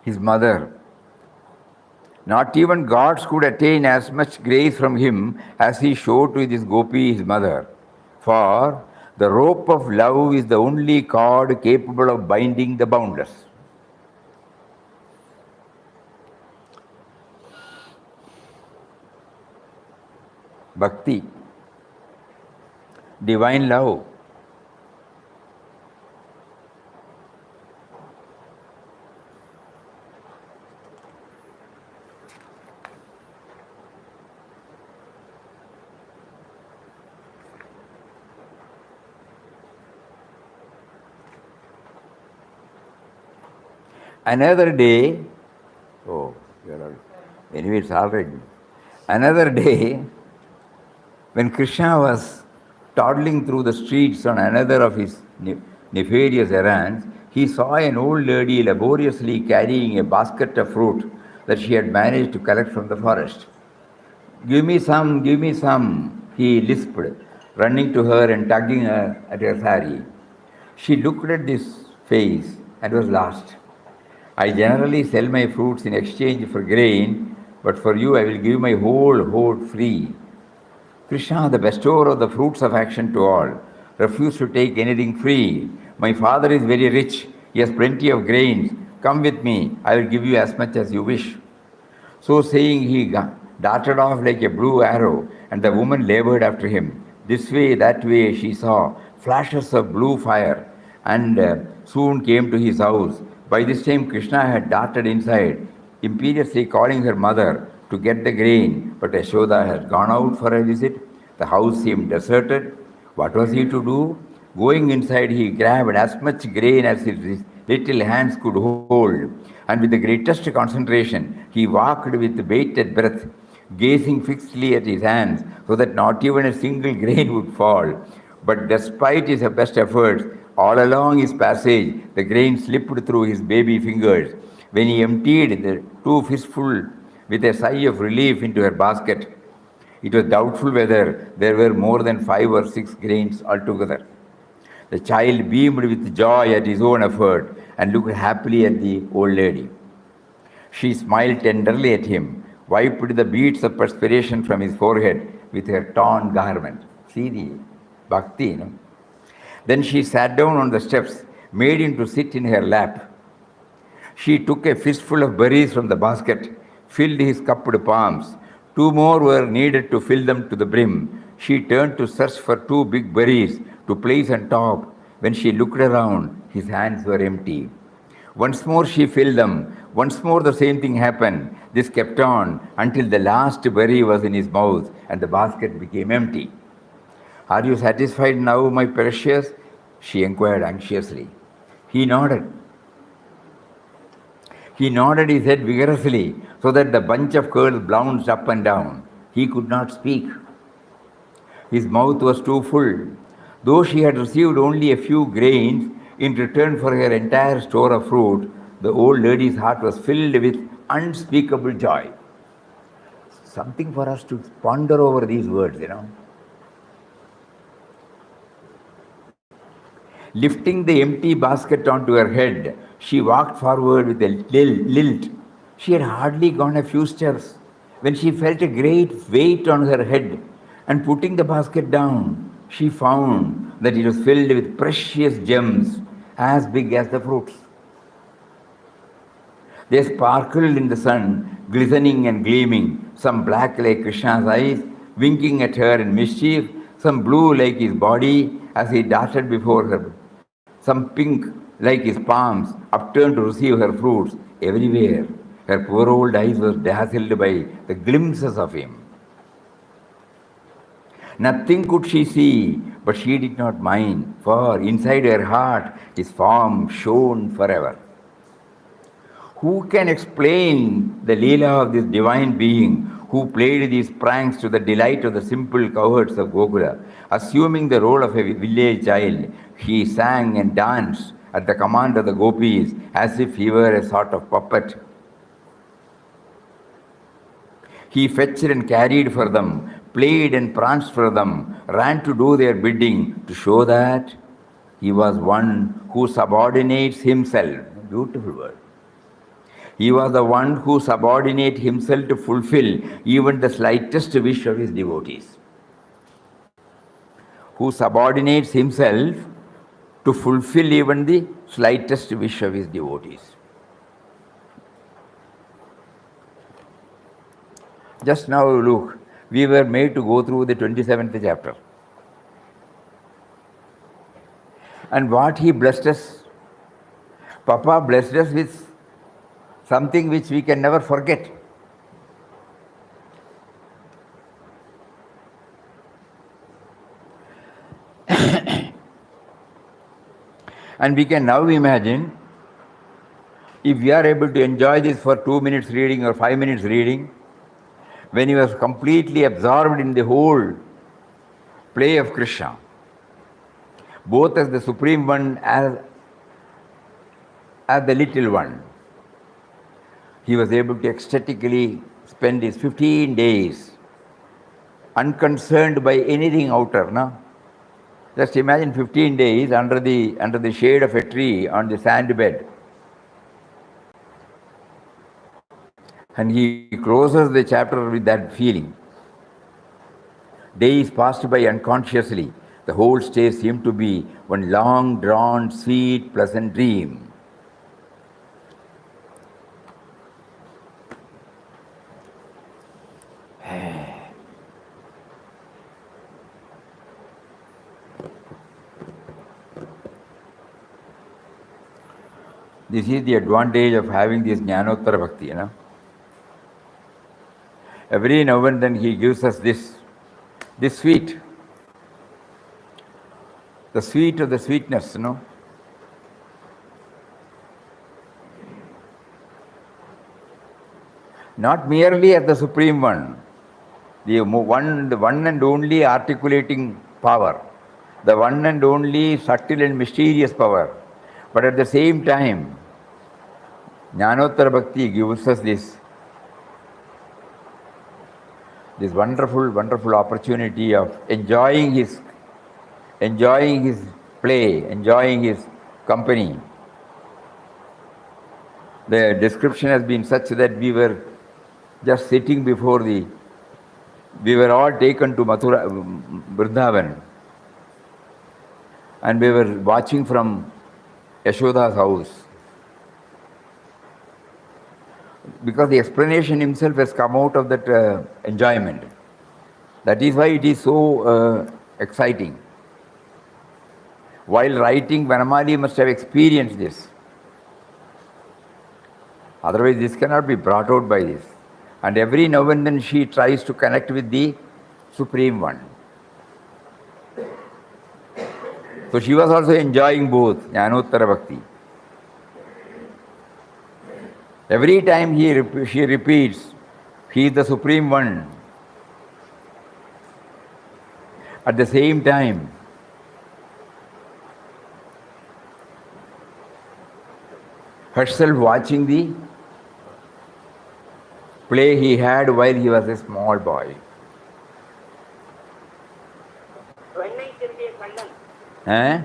Speaker 1: His mother. Not even gods could attain as much grace from him as he showed to this gopi, his mother. For the rope of love is the only cord capable of binding the boundless. Bhakti, divine love. Another day, anyway, it's already. Another day, when Krishna was toddling through the streets on another of his nefarious errands, he saw an old lady laboriously carrying a basket of fruit that she had managed to collect from the forest. Give me some, he lisped, running to her and tugging her at her sari. She looked at this face and was lost. I generally sell my fruits in exchange for grain, but for you I will give my whole hoard free. Krishna, the bestower of the fruits of action to all, refused to take anything free. My father is very rich. He has plenty of grains. Come with me. I will give you as much as you wish. So saying, he darted off like a blue arrow, and the woman labored after him. This way, that way, she saw flashes of blue fire, and soon came to his house. By this time, Krishna had darted inside, imperiously calling her mother to get the grain, but Yashoda had gone out for a visit. The house seemed deserted. What was he to do? Going inside, he grabbed as much grain as his little hands could hold, and with the greatest concentration, he walked with bated breath, gazing fixedly at his hands so that not even a single grain would fall. But despite his best efforts, all along his passage, the grain slipped through his baby fingers. When he emptied the two fistfuls with a sigh of relief into her basket, it was doubtful whether there were more than 5 or 6 grains altogether. The child beamed with joy at his own effort and looked happily at the old lady. She smiled tenderly at him, wiped the beads of perspiration from his forehead with her torn garment. See the bhakti, Then she sat down on the steps, made him to sit in her lap. She took a fistful of berries from the basket, filled his cupped palms. Two more were needed to fill them to the brim. She turned to search for two big berries to place on top. When she looked around, his hands were empty. Once more she filled them. Once more the same thing happened. This kept on until the last berry was in his mouth and the basket became empty. Are you satisfied now, my precious? She inquired anxiously. He nodded. He nodded his head vigorously so that the bunch of curls bounced up and down. He could not speak. His mouth was too full. Though she had received only a few grains in return for her entire store of fruit, the old lady's heart was filled with unspeakable joy. Something for us to ponder over these words, Lifting the empty basket onto her head, she walked forward with a lilt. She had hardly gone a few steps when she felt a great weight on her head, and putting the basket down, she found that it was filled with precious gems as big as the fruits. They sparkled in the sun, glistening and gleaming, some black like Krishna's eyes, winking at her in mischief, some blue like his body as he darted before her, some pink like his palms, upturned to receive her fruits. Everywhere, her poor old eyes were dazzled by the glimpses of him. Nothing could she see, but she did not mind, for inside her heart his form shone forever. Who can explain the Leela of this divine being who played these pranks to the delight of the simple cowherds of Gokula? Assuming the role of a village child, he sang and danced at the command of the gopis as if he were a sort of puppet. He fetched and carried for them, played and pranced for them, ran to do their bidding to show that he was one who subordinates himself. Beautiful word. He was the one who subordinates himself to fulfill even the slightest wish of his devotees. Who subordinates himself to fulfill even the slightest wish of his devotees. Just now, look, we were made to go through the 27th chapter. And what he blessed us, Papa blessed us with something which we can never forget. And we can now imagine if we are able to enjoy this for 2 minutes reading or 5 minutes reading, when he was completely absorbed in the whole play of Krishna, both as the Supreme One as the little one, he was able to ecstatically spend his 15 days unconcerned by anything outer. No? Just imagine 15 days under the shade of a tree on the sand bed. And he closes the chapter with that feeling. Days passed by unconsciously. The whole stay seemed to be one long drawn, sweet, pleasant dream. This is the advantage of having this Jnanottara Bhakti, Every now and then he gives us this sweet, the sweet of the sweetness, Not merely as the Supreme One, the one and only articulating power, the one and only subtle and mysterious power, but at the same time, Jnanottara Bhakti gives us this wonderful, wonderful opportunity of enjoying his play, enjoying his company. The description has been such that we were just sitting we were all taken to Mathura, Vrindavan, and we were watching from Yashoda's house. because the explanation himself has come out of that enjoyment. That is why it is so exciting. While writing, Vanamali must have experienced this. Otherwise, this cannot be brought out by this. And every now and then she tries to connect with the Supreme One. So she was also enjoying both Jnanottara Bhakti. Every time she repeats, he is the Supreme One. At the same time, herself watching the play he had while he was a small boy. Eh?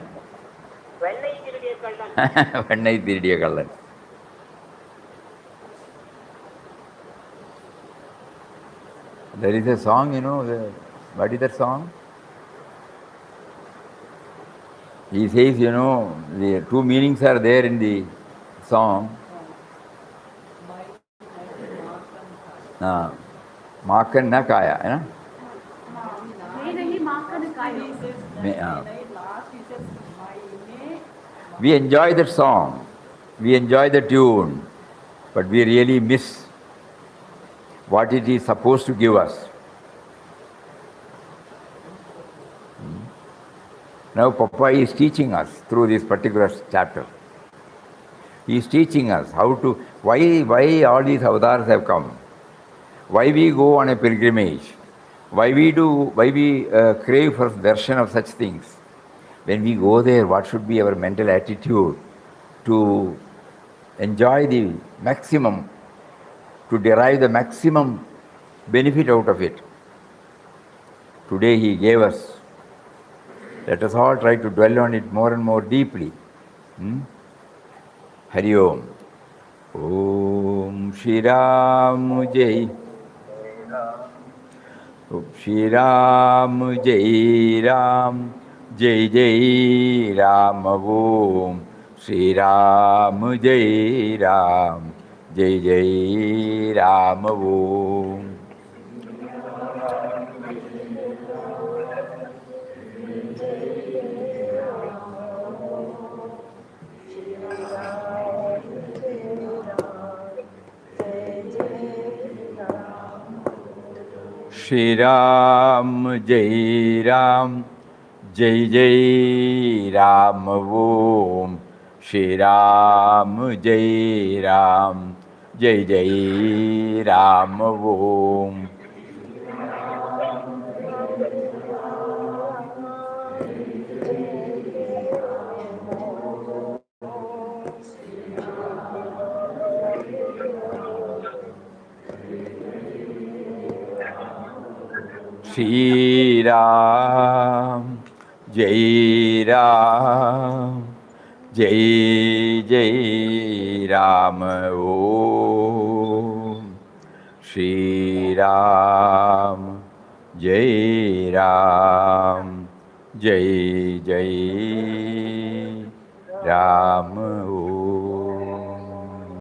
Speaker 1: Vennai Thiridiya Kallan. There is a song, what is that song? He says, the two meanings are there in the song. Makan na kaya, We enjoy that song, we enjoy the tune, but we really miss what it is supposed to give us. Now Papa is teaching us through this particular chapter. He is teaching us how to, why all these avatars have come, why we go on a pilgrimage, why we crave for darshan of such things. When we go there, what should be our mental attitude to enjoy the maximum, to derive the maximum benefit out of it. Today he gave us. Let us all try to dwell on it more and more deeply. Hari Om. Om Shri Ram Jai. Om Shri Ram Jai Ram. Jai Jai Ram. Om Shri Ram Jai Ram. Jai Jai Ram. Om. Shri Ram Jai Ram. Jai Jai Ram. Om Shri Ram Jai Ram. Jai Jai Ram. Om. Shri Ram Jai Ram. Jai Jai Ram. Om Shri Ram Jai Ram. Jai Jai Ram.